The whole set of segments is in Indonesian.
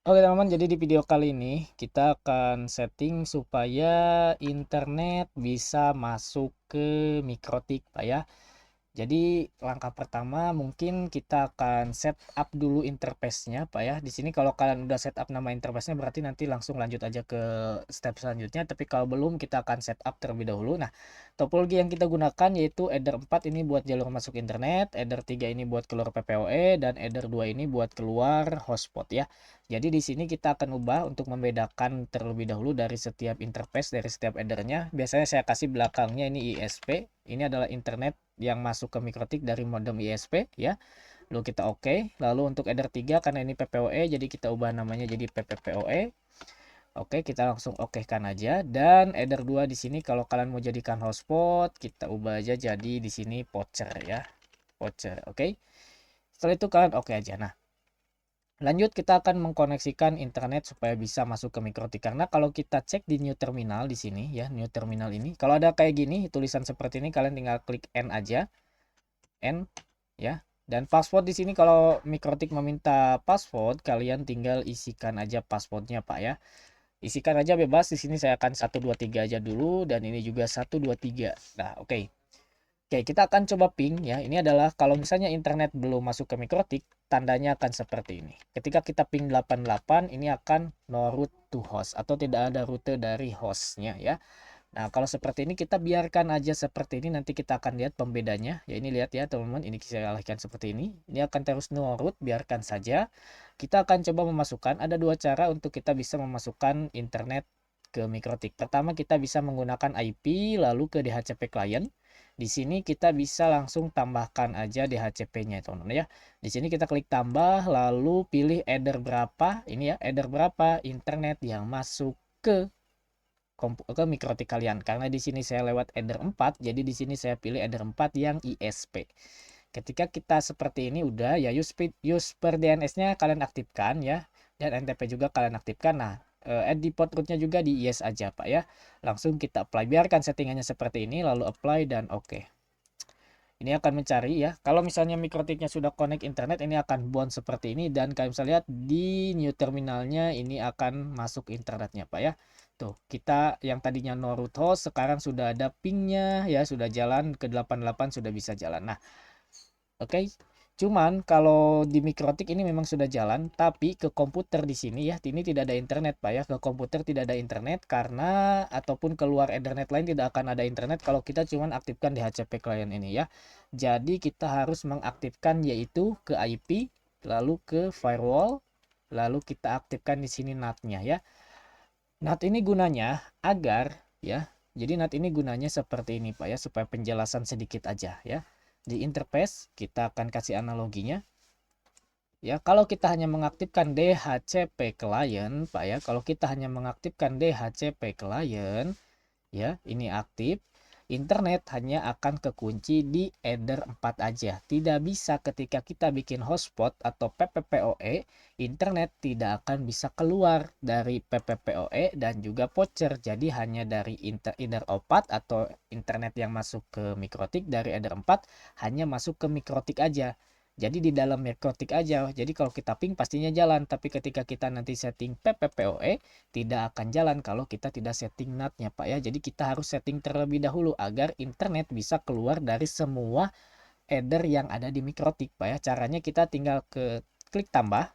Oke teman-teman, jadi di video kali ini kita akan setting supaya internet bisa masuk ke Mikrotik Pak ya. Jadi langkah pertama mungkin kita akan setup dulu interface-nya Pak ya. Di sini kalau kalian udah setup nama interface-nya berarti nanti langsung lanjut aja ke step selanjutnya. Tapi kalau belum kita akan setup terlebih dahulu. Nah, topologi yang kita gunakan yaitu Ether 4 ini buat jalur masuk internet, Ether 3 ini buat keluar PPOE, dan Ether 2 ini buat keluar hotspot ya. Jadi di sini kita akan ubah untuk membedakan terlebih dahulu dari setiap interface dari setiap Ethernya. Biasanya saya kasih belakangnya ini ISP. Ini adalah internet yang masuk ke Mikrotik dari modem ISP ya. Lalu kita oke. Lalu untuk Ether 3 karena ini PPOE jadi kita ubah namanya jadi PPPoE. Oke, kita langsung oke kan aja. Dan Ether 2 di sini kalau kalian mau jadikan hotspot, kita ubah aja jadi di sini voucher ya. Voucher, oke. Setelah itu kalian oke aja. Nah, lanjut kita akan mengkoneksikan internet supaya bisa masuk ke Mikrotik. Karena kalau kita cek di new terminal di sini ya, new terminal ini, kalau ada kayak gini tulisan seperti ini kalian tinggal klik N aja. N ya. Dan password di sini kalau Mikrotik meminta password, kalian tinggal isikan aja passwordnya Pak ya. Isikan aja bebas. Di sini saya akan 123 aja dulu dan ini juga 123. Nah, oke. Oke, kita akan coba ping ya. Ini adalah kalau misalnya internet belum masuk ke Mikrotik, tandanya akan seperti ini. Ketika kita ping 88, ini akan no route to host atau tidak ada rute dari hostnya ya. Nah, kalau seperti ini kita biarkan aja seperti ini, nanti kita akan lihat pembedanya. Ya ini lihat ya teman-teman, ini saya alihkan seperti ini. Ini akan terus no route, biarkan saja. Kita akan coba memasukkan, ada dua cara untuk kita bisa memasukkan internet ke Mikrotik. Pertama kita bisa menggunakan IP lalu ke DHCP client. Di sini kita bisa langsung tambahkan aja DHCP-nya teman-teman ya. Di sini kita klik tambah lalu pilih header berapa. Ini ya, header berapa internet yang masuk ke Mikrotik kalian. Karena di sini saya lewat header 4, jadi di sini saya pilih header 4 yang ISP. Ketika kita seperti ini udah ya, use per DNS-nya kalian aktifkan ya, dan NTP juga kalian aktifkan. Nah, add default route-nya juga di yes aja Pak ya. Langsung kita apply, biarkan settingannya seperti ini lalu apply dan oke. Ini akan mencari ya. Kalau misalnya Mikrotiknya sudah connect internet, ini akan bound seperti ini dan kalian bisa lihat di new terminalnya ini akan masuk internetnya Pak ya. Tuh, kita yang tadinya no root host sekarang sudah ada pingnya ya, sudah jalan ke 88 sudah bisa jalan. Nah, oke. Cuman kalau di Mikrotik ini memang sudah jalan, tapi ke komputer di sini ya, ini tidak ada internet Pak ya. Ke komputer tidak ada internet karena ataupun keluar Ethernet lain tidak akan ada internet kalau kita cuman aktifkan DHCP client ini ya. Jadi kita harus mengaktifkan yaitu ke IP, lalu ke firewall, lalu kita aktifkan di sini NAT-nya ya. NAT ini gunanya agar ya. Jadi NAT ini gunanya seperti ini Pak ya, supaya penjelasan sedikit aja ya. Di interface kita akan kasih analoginya ya. Kalau kita hanya mengaktifkan DHCP client Pak ya, kalau kita hanya mengaktifkan DHCP client ya, ini aktif, internet hanya akan kekunci di header 4 aja. Tidak bisa ketika kita bikin hotspot atau PPPoE, internet tidak akan bisa keluar dari PPPoE dan juga voucher. Jadi hanya dari inner O4 atau internet yang masuk ke Mikrotik dari header 4 hanya masuk ke Mikrotik aja. Jadi di dalam Mikrotik aja. Jadi kalau kita ping pastinya jalan, tapi ketika kita nanti setting PPPoE tidak akan jalan kalau kita tidak setting NAT-nya Pak ya. Jadi kita harus setting terlebih dahulu agar internet bisa keluar dari semua header yang ada di Mikrotik Pak ya. Caranya kita tinggal ke klik tambah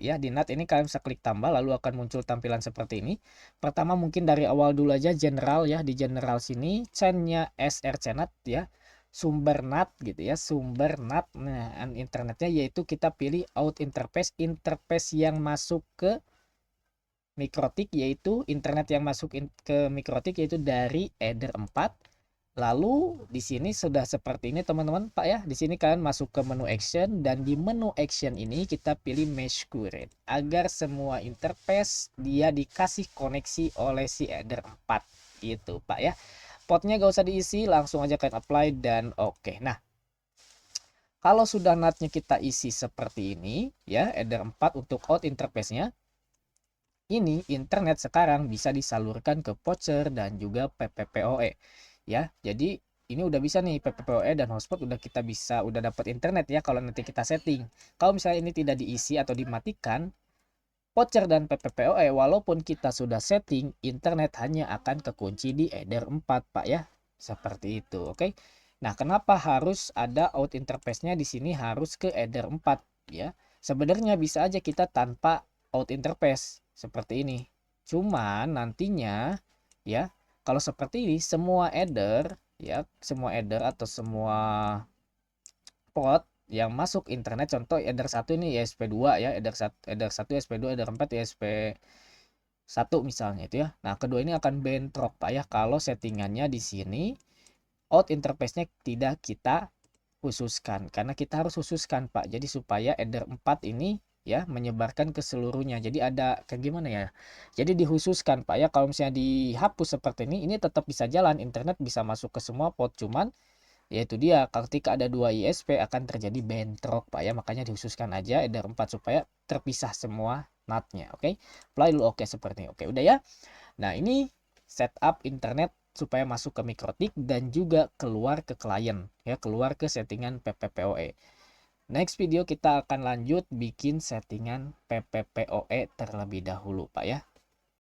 ya, di NAT ini kalian bisa klik tambah lalu akan muncul tampilan seperti ini. Pertama mungkin dari awal dulu aja general ya, di general sini chainnya SRC NAT ya, sumber NAT gitu ya, sumber NAT. Nah, internetnya yaitu kita pilih out interface, interface yang masuk ke Mikrotik yaitu internet yang masuk ke Mikrotik yaitu dari header 4. Lalu di sini sudah seperti ini teman-teman Pak ya. Di sini kalian masuk ke menu action dan di menu action ini kita pilih mesh current agar semua interface dia dikasih koneksi oleh si header 4 gitu Pak ya. Potnya gak usah diisi, langsung aja kalian apply dan oke. Nah, kalau sudah NAT-nya kita isi seperti ini ya, header 4 untuk out interface-nya, ini internet sekarang bisa disalurkan ke voucher dan juga PPPoE ya. Jadi ini udah bisa nih PPPoE dan hotspot udah dapat internet ya kalau nanti kita setting. Kalau misalnya ini tidak diisi atau dimatikan, voucher dan PPPoE, walaupun kita sudah setting, internet hanya akan kekunci di header 4 Pak ya. Seperti itu, oke. Nah, kenapa harus ada out interface-nya di sini harus ke header 4 ya? Sebenarnya bisa aja kita tanpa out interface seperti ini. Cuman nantinya ya, kalau seperti ini semua header ya, semua header atau semua port yang masuk internet, contoh header 1 ini ISP2 ya, header 1 ISP2, header 4 ISP1 misalnya itu ya. Nah, kedua ini akan bentrok Pak ya kalau settingannya di sini out interface-nya tidak kita khususkan, karena kita harus khususkan Pak. Jadi supaya header 4 ini ya menyebarkan ke seluruhnya. Jadi ada kayak gimana ya? Jadi dikhususkan Pak ya, kalau misalnya dihapus seperti ini tetap bisa jalan, internet bisa masuk ke semua port, cuman yaitu dia ketika ada 2 ISP akan terjadi bentrok Pak ya, makanya dikhususkan aja header 4 supaya terpisah semua NAT-nya. Oke. Apply dulu oke seperti ini. Oke, udah ya. Nah, ini setup internet supaya masuk ke Mikrotik dan juga keluar ke klien ya, keluar ke settingan PPPoE. Next video kita akan lanjut bikin settingan PPPoE terlebih dahulu Pak ya.